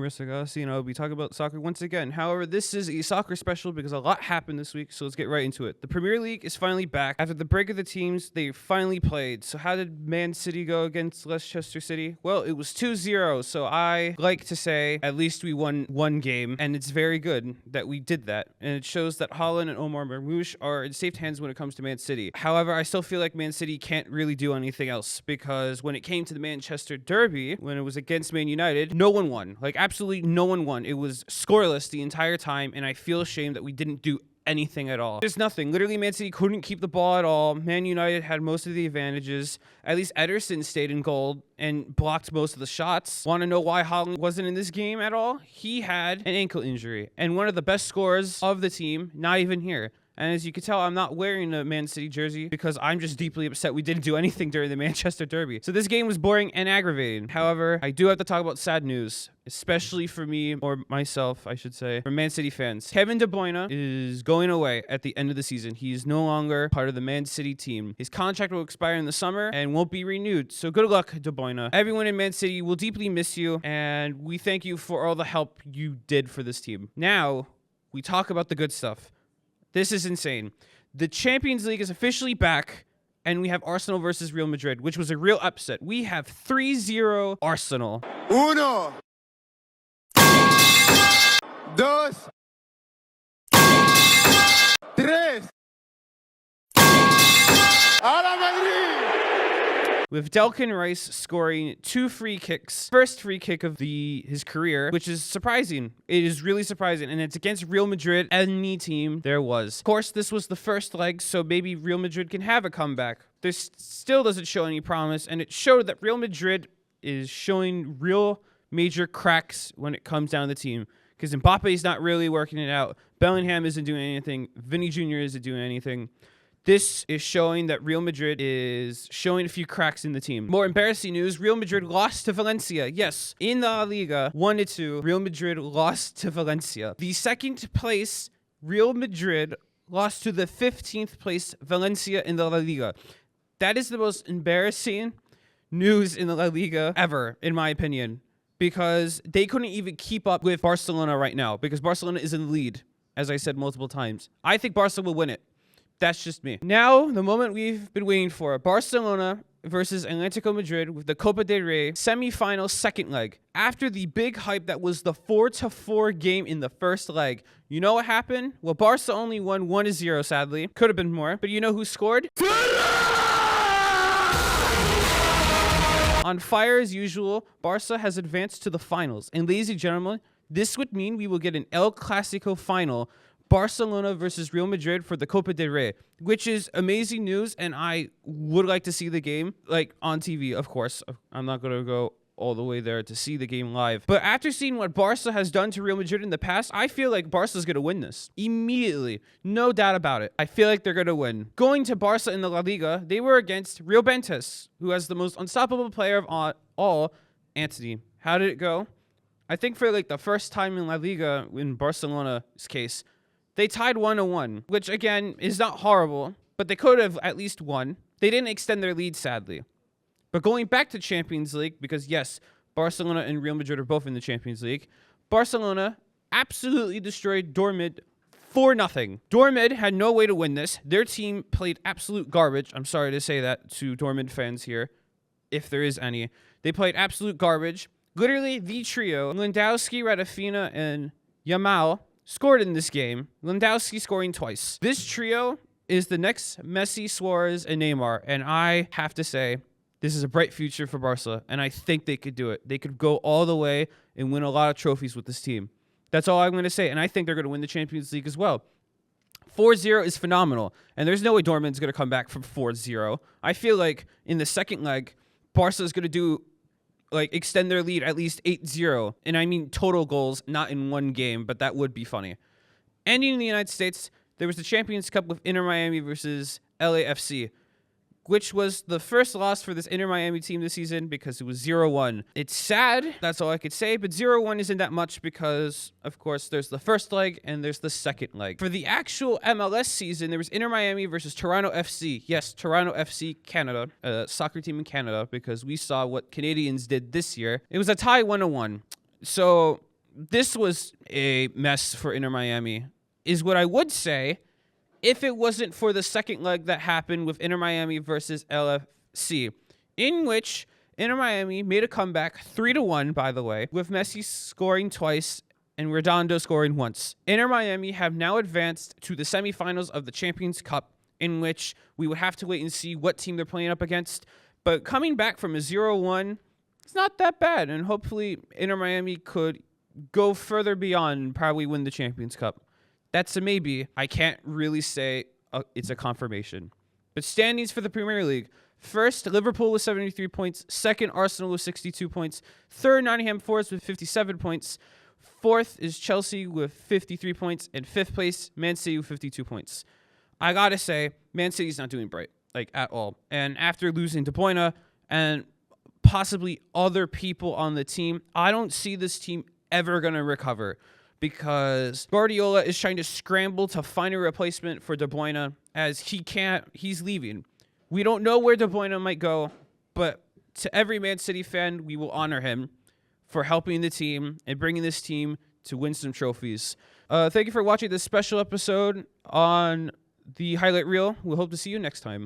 Mirzaaghasi, and I'll be talking about soccer once again. However, this is a soccer special because a lot happened this week, so let's get right into it. The Premier League is finally back. After the break of the teams, they finally played. So how did Man City go against Leicester City? Well, it was 2-0, so I like to say at least we won one game, and it's very good that we did that. And it shows that Haaland and Omar Marmoush are in safe hands when it comes to Man City. However, I still feel like Man City can't really do anything else because when it came to the Manchester Derby, when it was against Man United, no one won. Like, absolutely no one won. It was scoreless the entire time, and I feel ashamed that we didn't do anything at all. There's nothing. Literally, Man City couldn't keep the ball at all. Man United had most of the advantages. At least Ederson stayed in goal and blocked most of the shots. Want to know why Haaland wasn't in this game at all? He had an ankle injury, and one of the best scorers of the team, not even here. And as you can tell, I'm not wearing a Man City jersey because I'm just deeply upset we didn't do anything during the Manchester Derby. So this game was boring and aggravating. However, I do have to talk about sad news, especially for me, or myself, I should say, for Man City fans. Kevin De Bruyne is going away at the end of the season. He is no longer part of the Man City team. His contract will expire in the summer and won't be renewed. So good luck, De Bruyne. Everyone in Man City will deeply miss you, and we thank you for all the help you did for this team. Now, we talk about the good stuff. This is insane. The Champions League is officially back, and we have Arsenal versus Real Madrid, which was a real upset. We have 3-0 Arsenal. Uno, dos, tres. ¡A la Madrid! With Declan Rice scoring 2 free kicks. First free kick of his career, which is surprising. It is really surprising, and it's against Real Madrid, any team there was. Of course, this was the first leg, so maybe Real Madrid can have a comeback. This still doesn't show any promise, and it showed that Real Madrid is showing real major cracks when it comes down to the team. Because Mbappe is not really working it out. Bellingham isn't doing anything. Vinny Jr. isn't doing anything. This is showing that Real Madrid is showing a few cracks in the team. More embarrassing news, Real Madrid lost to Valencia. Yes, in the La Liga, 1-2, Real Madrid lost to Valencia. The second place, Real Madrid lost to the 15th place Valencia in the La Liga. That is the most embarrassing news in the La Liga ever, in my opinion, because they couldn't even keep up with Barcelona right now, because Barcelona is in the lead, as I said multiple times. I think Barca will win it. That's just me. Now, the moment we've been waiting for. Barcelona versus Atletico Madrid with the Copa del Rey semi-final second leg. After the big hype that was the 4-4 game in the first leg. You know what happened? Well, Barca only won 1-0, sadly. Could have been more. But you know who scored? On fire as usual, Barca has advanced to the finals. And ladies and gentlemen, this would mean we will get an El Clasico final, Barcelona versus Real Madrid for the Copa del Rey, which is amazing news, and I would like to see the game, like, on TV, of course. I'm not going to go all the way there to see the game live. But after seeing what Barca has done to Real Madrid in the past, I feel like Barca's going to win this. Immediately. No doubt about it. I feel like they're going to win. Going to Barca in the La Liga, they were against Real Betis, who has the most unstoppable player of all, Antony. How did it go? I think for, like, the first time in La Liga, in Barcelona's case, they tied 1-1, which, again, is not horrible, but they could have at least won. They didn't extend their lead, sadly. But going back to Champions League, because, yes, Barcelona and Real Madrid are both in the Champions League, Barcelona absolutely destroyed Dortmund 4-0. Dortmund had no way to win this. Their team played absolute garbage. I'm sorry to say that to Dortmund fans here, if there is any. They played absolute garbage. Literally, the trio, Lewandowski, Rafinha, and Yamal, scored in this game. Lewandowski scoring twice. This trio is the next Messi, Suarez, and Neymar. And I have to say, this is a bright future for Barca. And I think they could do it. They could go all the way and win a lot of trophies with this team. That's all I'm going to say. And I think they're going to win the Champions League as well. 4-0 is phenomenal. And there's no way Dortmund's going to come back from 4-0. I feel like in the second leg, Barca is going to do, like, extend their lead at least 8-0. And I mean total goals, not in one game, but that would be funny. Ending in the United States, there was the Champions Cup with Inter Miami versus LAFC, which was the first loss for this Inter Miami team this season because it was 0-1. It's sad, that's all I could say, but 0-1 isn't that much because, of course, there's the first leg and there's the second leg. For the actual MLS season, there was Inter Miami versus Toronto FC. Yes, Toronto FC Canada, a soccer team in Canada, because we saw what Canadians did this year. It was a tie 1-1. So this was a mess for Inter Miami, is what I would say if it wasn't for the second leg that happened with Inter Miami versus LFC, in which Inter Miami made a comeback 3-1, by the way, with Messi scoring twice and Redondo scoring once. Inter Miami have now advanced to the semifinals of the Champions Cup, in which we would have to wait and see what team they're playing up against. But coming back from a 0-1, it's not that bad, and hopefully Inter Miami could go further beyond and probably win the Champions Cup. That's a maybe. I can't really say it's a confirmation. But standings for the Premier League. First, Liverpool with 73 points. Second, Arsenal with 62 points. Third, Nottingham Forest with 57 points. Fourth is Chelsea with 53 points. And fifth place, Man City with 52 points. I gotta say, Man City's not doing bright, like, at all. And after losing De Bruyne and possibly other people on the team, I don't see this team ever gonna recover, because Guardiola is trying to scramble to find a replacement for De Bruyne, as he's leaving. We don't know where De Bruyne might go, but to every Man City fan, we will honor him for helping the team and bringing this team to win some trophies. Thank you for watching this special episode on the highlight reel. We'll hope to see you next time.